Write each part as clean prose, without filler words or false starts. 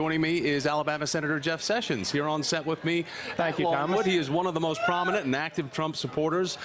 Joining me is Alabama Senator Jeff Sessions here on set with me. Thank you, Thomas. He is one of the most prominent and active Trump supporters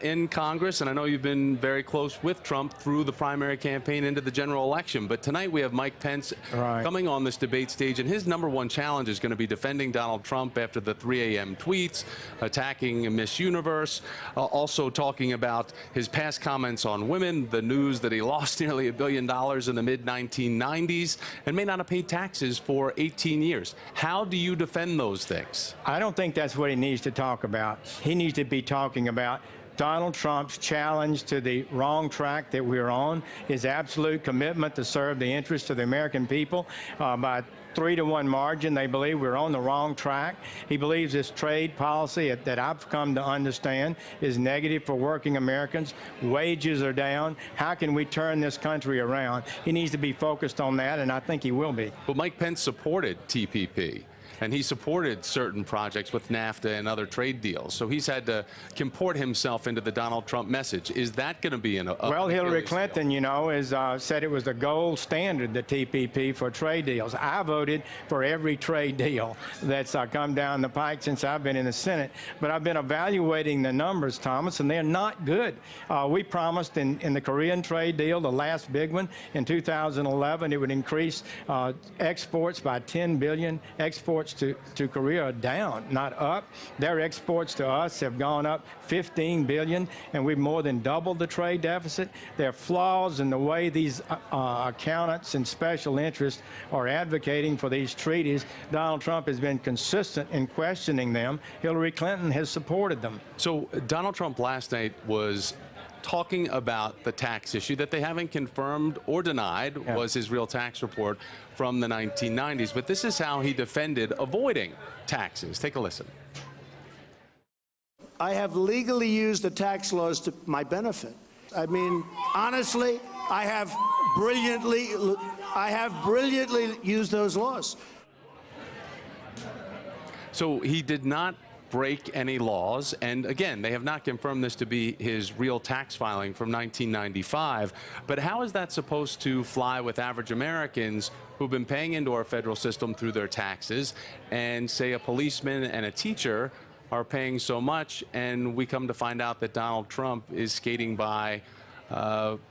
in Congress, and I know you've been very close with Trump through the primary campaign into the general election. But tonight we have Mike Pence coming on this debate stage, and his #1 challenge is going to be defending Donald Trump after the 3 a.m. tweets, attacking Miss Universe, also talking about his past comments on women, the news that he lost nearly $1 billion in the mid-1990s, and may not have paid taxes for 18 years. How do you defend those things? I don't think that's what he needs to talk about. He needs to be talking about Donald Trump's challenge to the wrong track that we're on, his absolute commitment to serve the interests of the American people by 3-to-1 margin. They believe we're on the wrong track. He believes this trade policy that I've come to understand is negative for working Americans. Wages are down. How can we turn this country around? He needs to be focused on that, and I think he will be. Well, Mike Pence supported TPP. And he supported certain projects with NAFTA and other trade deals. So he's had to comport himself into the Donald Trump message. Is that going to be well, Hillary Clinton, you know, said it was the gold standard, the TPP, for trade deals. I voted for every trade deal that's come down the pike since I've been in the Senate. But I've been evaluating the numbers, Thomas, and they're not good. We promised in the Korean trade deal, the last big one, in 2011, it would increase exports by $10 billion. Exports to Korea are down, not up. Their exports to us have gone up $15 billion, and we've more than doubled the trade deficit. There are flaws in the way these accountants and special interests are advocating for these treaties. Donald Trump has been consistent in questioning them. Hillary Clinton has supported them. So Donald Trump last night was talking about the tax issue that they haven't confirmed or denied was his real tax report from the 1990s. But this is how he defended avoiding taxes. Take a listen. I have legally used the tax laws to my benefit. I mean, honestly, I have brilliantly used those laws. So he did not break any laws, and again, they have not confirmed this to be his real tax filing from 1995. But how is that supposed to fly with average Americans who've been paying into our federal system through their taxes, and say a policeman and a teacher are paying so much, and we come to find out that Donald Trump is skating by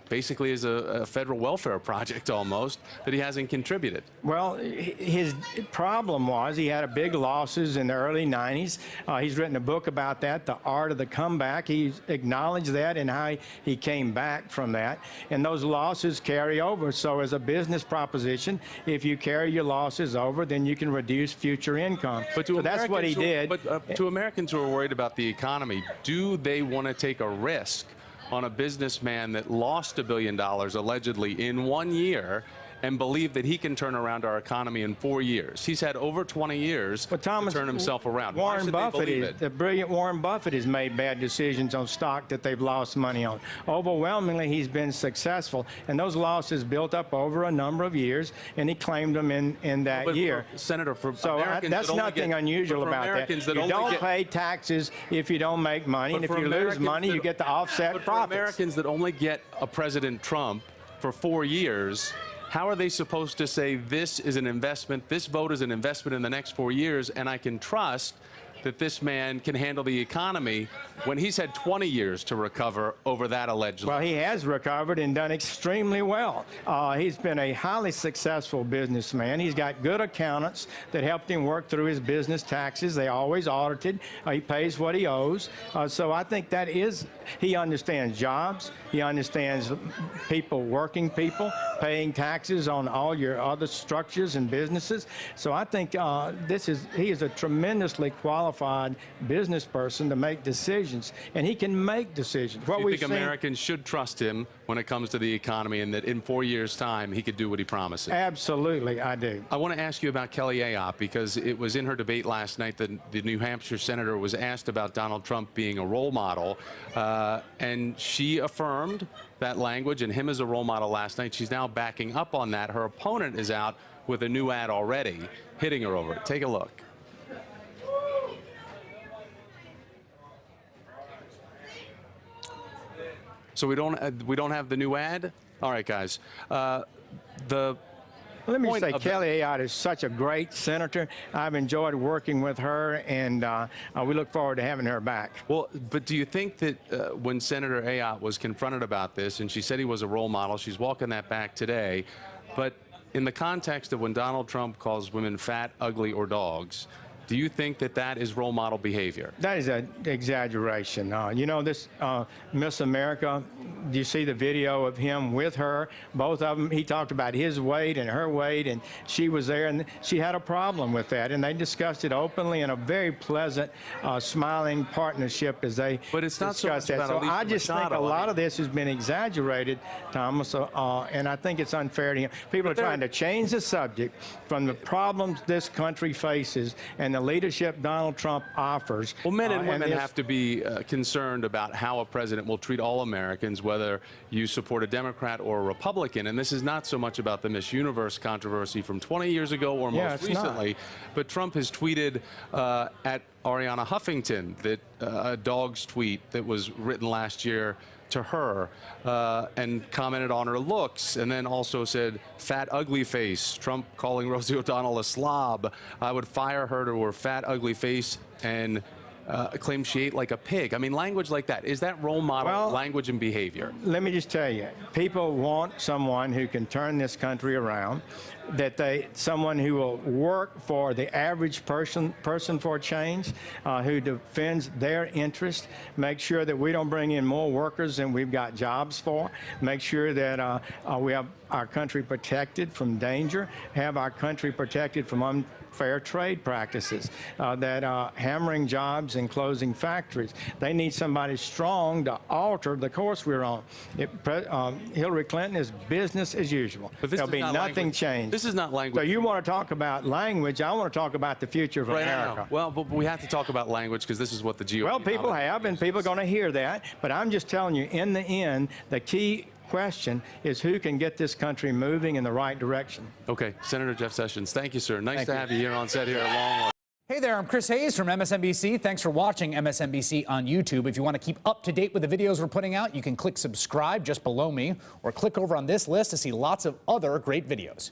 basically as a federal welfare project almost, that he hasn't contributed? Well, his problem was he had big losses in the early 90s. He's written a book about that, The Art of the Comeback. He's acknowledged that and how he came back from that. And those losses carry over. So as a business proposition, if you carry your losses over, then you can reduce future income. But so that's what he did. But to Americans who are worried about the economy, do they want to take a risk on a businessman that lost $1 billion allegedly in 1 year and believe that he can turn around our economy in 4 years? He's had over 20 years to turn himself around. Warren Buffett, the brilliant Warren Buffett, has made bad decisions on stock that they've lost money on. Overwhelmingly, he's been successful, and those losses built up over a number of years, and he claimed them in that year. Senator, for Americans, that's nothing unusual about that. You don't pay taxes if you don't make money, and if you lose money, you get to offset profits. For Americans that only get a President Trump for 4 years, how are they supposed to say this is an investment, this vote is an investment in the next 4 years, and I can trust that this man can handle the economy when he's had 20 years to recover over that allegedly? Well, he has recovered and done extremely well. He's been a highly successful businessman. He's got good accountants that helped him work through his business taxes. They always audited. He pays what he owes. So I think that is, he understands jobs. He understands people, working people, paying taxes on all your other structures and businesses. So I think he is a tremendously qualified business person to make decisions, and he can make decisions. What we think Americans should trust him when it comes to the economy, and that in 4 years' time he could do what he promises? Absolutely, I do. I want to ask you about Kelly Ayotte, because it was in her debate last night that the New Hampshire senator was asked about Donald Trump being a role model, and she affirmed that language and him as a role model last night. She's now backing up on that. Her opponent is out with a new ad already, hitting her over it. Take a look. So we don't have the new ad? All right, guys. The Let me point say, of Kelly Ayotte is such a great senator. I've enjoyed working with her, and we look forward to having her back. Well, but do you think that when Senator Ayotte was confronted about this, and she said he was a role model, she's walking that back today, but in the context of when Donald Trump calls women fat, ugly, or dogs, do you think that that is role model behavior? That is an exaggeration. You know, this Miss America, do you see the video of him with her? Both of them, he talked about his weight and her weight, and she was there, and she had a problem with that. And they discussed it openly in a very pleasant, smiling partnership as they But it's not so discussed much that. about So Alicia I just think a Machado. lot of this has been exaggerated, Thomas, and I think it's unfair to him. People are trying to change the subject from the problems this country faces and the leadership Donald Trump offers. Well, men and women it's- have to be concerned about how a president will treat all Americans, whether you support a Democrat or a Republican. And this is not so much about the Miss Universe controversy from 20 years ago or Yeah, most it's not. recently, but Trump has tweeted at Ariana Huffington that a dog's tweet that was written last year to her and commented on her looks, and then also said fat ugly face. Trump calling Rosie O'Donnell a slob. I would fire her to her fat ugly face and claim she ate like a pig. I mean, language like that, is that role model language and behavior? Let me just tell you, people want someone who can turn this country around, someone who will work for the average person for change, who defends their interest, make sure that we don't bring in more workers than we've got jobs for, make sure that we have our country protected from danger, have our country protected from unfair trade practices, that hammering jobs and closing factories. They need somebody strong to alter the course we're on. Hillary Clinton is business as usual. But this There'll is be not nothing language. changed. This is not language. So you want to talk about language, I want to talk about the future of Right America. now. Well, but we have to talk about language because this is what the GOP. Well, people nominee have, and people are going to hear that. But I'm just telling you, in the end, the key question is who can get this country moving in the right direction. Okay, Senator Jeff Sessions, thank you, sir. Nice Thank to you. have you here on set here at Long. Hey there, I'm Chris Hayes from MSNBC. Thanks for watching MSNBC on YouTube. If you want to keep up to date with the videos we're putting out, you can click subscribe just below me or click over on this list to see lots of other great videos.